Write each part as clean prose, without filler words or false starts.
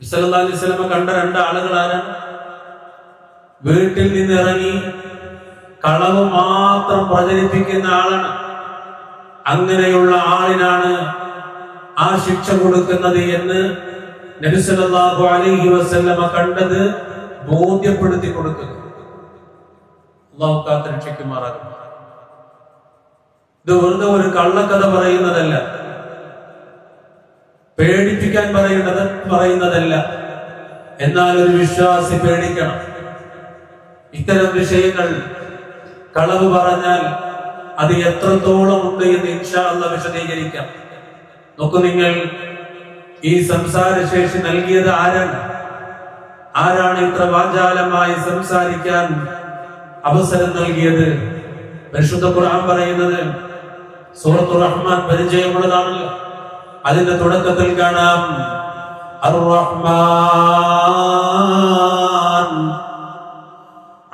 സല്ലല്ലാഹു അലൈഹി വസല്ലം കണ്ട രണ്ടാളുകളാണ്. വീട്ടിൽ നിന്ന് ഇറങ്ങി കളവ് മാത്രം പ്രചരിപ്പിക്കുന്ന ആളാണ്. അങ്ങനെയുള്ള ആളിനാണ് ആ ശിക്ഷ കൊടുക്കുന്നത് എന്ന് നബി സല്ലല്ലാഹു അലൈഹി വസല്ലം കണ്ടത് ബോധ്യപ്പെടുത്തി കൊടുക്കുന്നു. അല്ലാഹു കാത്തുരക്ഷിക്കുമാറാകട്ടെ. ഇത് വെറുതെ ഒരു കള്ളക്കഥ പറയുന്നതല്ല, പേടിപ്പിക്കാൻ പറയുന്നതല്ല. എന്നാൽ ഒരു വിശ്വാസി പേടിക്കണം. ഇത്തരം വിഷയങ്ങൾ കളവ് പറഞ്ഞാൽ അത് എത്രത്തോളം ഉണ്ട് എന്ന് ഇൻഷാ അല്ലാഹ് വിശദീകരിക്കാം. നോക്കൂ, നിങ്ങൾ ഈ സംസാരശേഷി നൽകിയത് ആരാണ് ഇത്ര വാചാലമായി സംസാരിക്കാൻ അവസരം നൽകിയത്? പരിശുദ്ധ ഖുർആൻ പറയുന്നത് സൂറത്തുർ റഹ്മാൻ പരിചയമുള്ളതാണല്ലോ. അതിന്റെ തുടക്കത്തിൽ കാണാം അർ-റഹ്മാൻ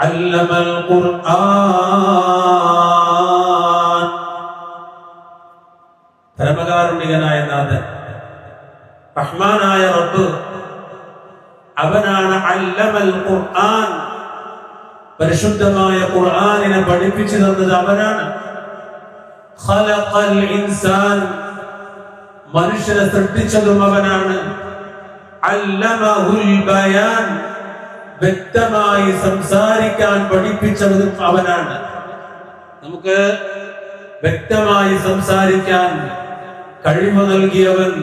അല്ലമൽ ഖുർആൻ. പരമകാരുണികനായ നാഥൻ, റഹ്മാനായ റബ്ബ്, അവനാണ് അല്ലമൽ ഖുർആൻ, പരിശുദ്ധമായ ഖുർആനിനെ പഠിപ്പിച്ചു തന്നത് അവനാണ്. ഖലഖൽ ഇൻസാൻ, മനുഷ്യനെ സൃഷ്ടിച്ചതും അവനാണ്. അല്ലമഹുൽ ബയാൻ, വ്യക്തമായി സംസാരിക്കാൻ പഠിപ്പിച്ചതും അവനാണ്. നമുക്ക് വ്യക്തമായി സംസാരിക്കാൻ കഴിവ് നൽകിയവൻ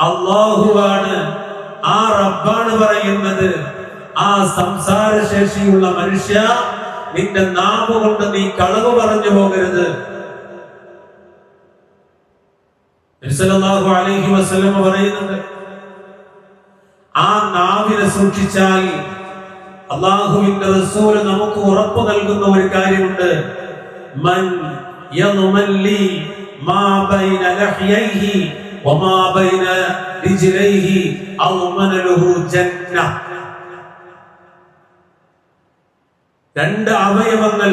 അല്ലാഹുവാണ്. ആ റബ്ബാണ് പറയുന്നത്, ആ സംസാരശേഷിയുള്ള മനുഷ്യ, നിന്റെ നാവ് കൊണ്ട് നീ കളവ് പറഞ്ഞു പോകരുത്. നബി സല്ലല്ലാഹു അലൈഹി വസല്ലം പറയുന്നത്, ആ നാവിനെ സൂക്ഷിച്ചാൽ അല്ലാഹുവിന്റെ റസൂൽ നമുക്ക് ഉറപ്പ് നൽകുന്ന ഒരു കാര്യമുണ്ട്. മൻ യദ്മൻ ലി മാ ബൈന ലഹ്യൈഹി വമാ ബൈന റിജ്ലൈഹി അദ്മന ലഹു ജന്ന. രണ്ട് അവയവങ്ങൾ,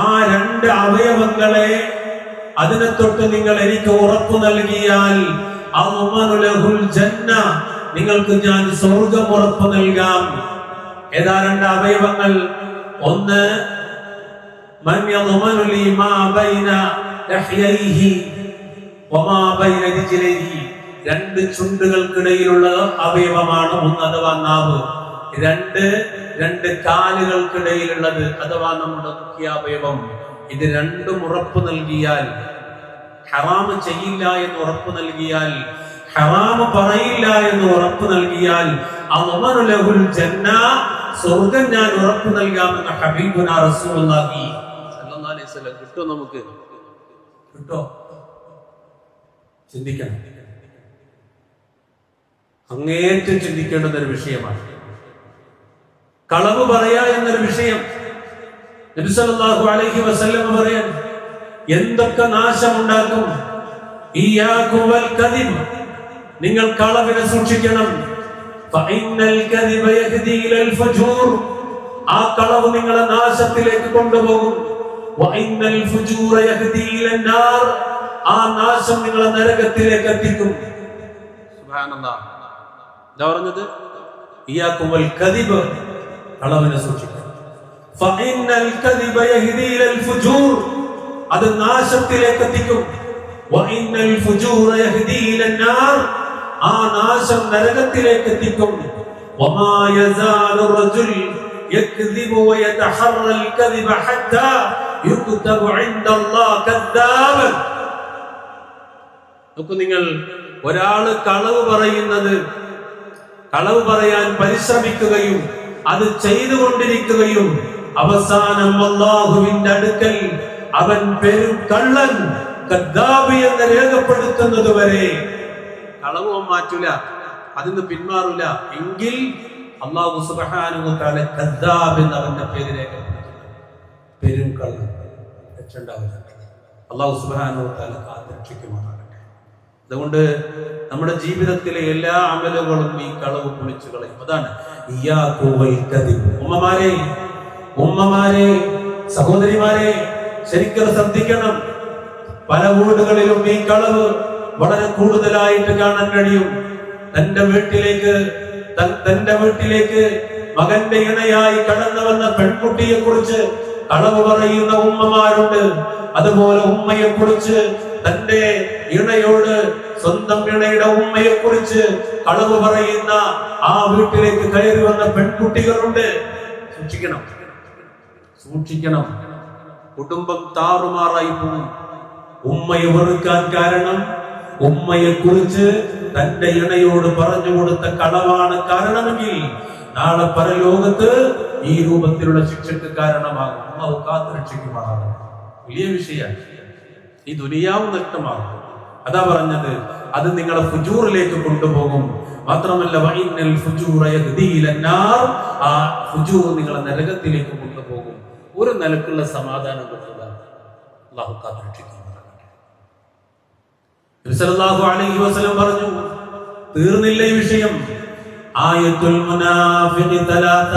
ആ രണ്ട് അവയവങ്ങളെ അതിനെ തൊട്ട് നിങ്ങൾ എനിക്ക് ഉറപ്പ് നൽകിയാൽ അദ്മന ലഹുൽ ജന്ന, നിങ്ങൾക്ക് ഞാൻ സ്വർഗ്ഗം ഉറപ്പ് നൽകാം. ഏതാ രണ്ട് അവയവങ്ങൾ? ഒന്ന് മൻ യദ്മനു ലി മാ ബൈന ലഹ്യൈഹി വമാ ബൈന റിജ്ലൈഹി, രണ്ട് ചുണ്ടുകൾക്കിടയിലുള്ള അവയവമാണ് ഒന്ന്, അഥവാ നാവ്. രണ്ട് കാലുകൾക്കിടയിലുള്ളത് അഥവാ നമ്മുടെ മുഖ്യാവയവം. ഇത് രണ്ടും ഉറപ്പ് നൽകിയാൽ, ഹറാമ് ചെയ്യില്ല എന്ന് ഉറപ്പ് നൽകിയാൽ, ഹറാമ് പറയില്ല എന്ന് ഉറപ്പ് നൽകിയാൽ അദ്മന ലഹുൽ ജന്ന, സ്വർഗ്ഗം ഞാൻ ഉറപ്പ് നൽകാമെന്ന് ഹബീബുനാ റസൂലുള്ളാഹി സ്വല്ലല്ലാഹു അലൈഹി വസല്ലം. കിട്ടോ? നമുക്ക് കിട്ടോ? ചിന്തിക്കണം, അങ്ങേറ്റം ചിന്തിക്കേണ്ടുന്ന ഒരു വിഷയമാണ് കളവ് പറയാ എന്നൊരു വിഷയം. നബി സല്ലല്ലാഹു അലൈഹി വസല്ലം പറയാൻ എന്തൊക്കെ നാശമുണ്ടാക്കും. ഇയ്യാകും വൽ കദിബ്, നിങ്ങൾ കളവിനെ സൂക്ഷിക്കണം. ഫഇന്നൽ കദിബ യഹ്ദി ഇലൽ ഫുജൂർ, ആ കളവ് നിങ്ങളെ നാശത്തിലേക്ക് കൊണ്ടുപോകും. വഇന്നൽ ഫുജൂറ യഹ്ദി ഇലൻ നാർ, ആ നാശം നിങ്ങളെ നരകത്തിലേക്ക് എത്തിക്കും. സുബ്ഹാനല്ലാഹ്. എന്താ പറഞ്ഞത്? ഇയ്യാകും വൽ കദിബ്, കളവിനെ സൂക്ഷിക്കണം. ഫഇന്നൽ കദിബ യഹ്ദി ഇലൽ ഫുജൂർ, അത് നാശത്തിലേക്ക് എത്തിക്കും. വഇന്നൽ ഫുജൂറ യഹ്ദി ഇലൻ നാർ, ആ നാശം നരകത്തിലേക്ക് എത്തിക്കും. വമാ യസാലു റജുൽ യക്ദിബു വയതഹറൽ കദിബ ഹത്താ യുക്തബു ഇൻദല്ലാഹി കദ്ദാബൻ. നോക്കൂ, നിങ്ങൾ ഒരാള് കളവ് പറയാൻ പരിശ്രമിക്കുകയും അത് ചെയ്തുകൊണ്ടിരിക്കുകയും അവസാനം അല്ലാഹുവിന്റെ അടുക്കൽ അവൻ പെരും കള്ളൻ, കദ്ദാബ് എന്ന് രേഖപ്പെടുത്തുന്നത് വരെ കളവ് മാറ്റൂല, അതിന് പിന്മാറൂല എങ്കിൽ അല്ലാഹു സുബ്ഹാനഹു വ തആല കദ്ദാബ് എന്ന് അവന്റെ പേര് രേഖപ്പെടുത്തുന്നു. പെരും കള്ളൻ. അല്ലാഹു സുബ്ഹാനഹു വ തആല കാത്തുരക്ഷിക്കുമാറാകട്ടെ. അതുകൊണ്ട് നമ്മുടെ ജീവിതത്തിലെ എല്ലാ അമലുകളും ഈ കളവ് പൊളിച്ചു കളയും. അതാണ് ഇയ്യാകു വൽ കദിബ്. ഉമ്മമാരെ, സഹോദരിമാരെ, ശരിക്കും ശ്രദ്ധിക്കണം. പല വീടുകളിലും ഈ കളവ് വളരെ കൂടുതലായിട്ട് കാണാൻ കഴിയും. തന്റെ വീട്ടിലേക്ക് മകന്റെ ഇണയായി കടന്നു വന്ന പെൺകുട്ടിയെ കുറിച്ച് കളവ് പറയുന്ന ഉമ്മമാരുണ്ട്. അതുപോലെ ഉമ്മയെ കുറിച്ച്, തന്റെ ഇണയോട്, സ്വന്തം ഇണയുടെ ഉമ്മയെ കുറിച്ച് കളവ് പറയുന്ന ആ വീട്ടിലേക്ക് കയറി വന്ന പെൺകുട്ടികളുണ്ട്. സൂക്ഷിക്കണം. കുടുംബം താറുമാറായി പോകും. ഉമ്മയെ വെറുക്കാൻ കാരണം ഉമ്മയെ കുറിച്ച് തന്റെ ഇണയോട് പറഞ്ഞു കൊടുത്ത കളവാണ് കാരണമെങ്കിൽ നാളെ പരലോകത്ത് ഈ രൂപത്തിലുള്ള ശിക്ഷയ്ക്ക് കാരണമാകും. അല്ലാഹു കാത്തുരക്ഷിക്കുമാറാകട്ടെ. വലിയ വിഷയമാണ്. ഈ ദുനിയാവ് നഷ്ടമാകും. അതാ പറഞ്ഞത്, അത് നിങ്ങളെ ഫുജൂറിലേക്ക് കൊണ്ടുപോകും. മാത്രമല്ല വഇന്നൽ ഫുജൂറ യഹ്ദീ ഇലന്നാർ, ആ ഫുജൂർ നിങ്ങളെ നരകത്തിലേക്ക് കൊണ്ടുപോകും. ഒരു നിലക്കുള്ള സമാധാനം കൊടുത്തതാണ്. അല്ലാഹു കാത്തുരക്ഷിക്കുമാറാകട്ടെ. നബി സല്ലല്ലാഹു അലൈഹി വസല്ലം പറഞ്ഞു, തീർന്നില്ല ഈ വിഷയം. ആയത്തുൽ മുനാഫിഖി തലാത്ത,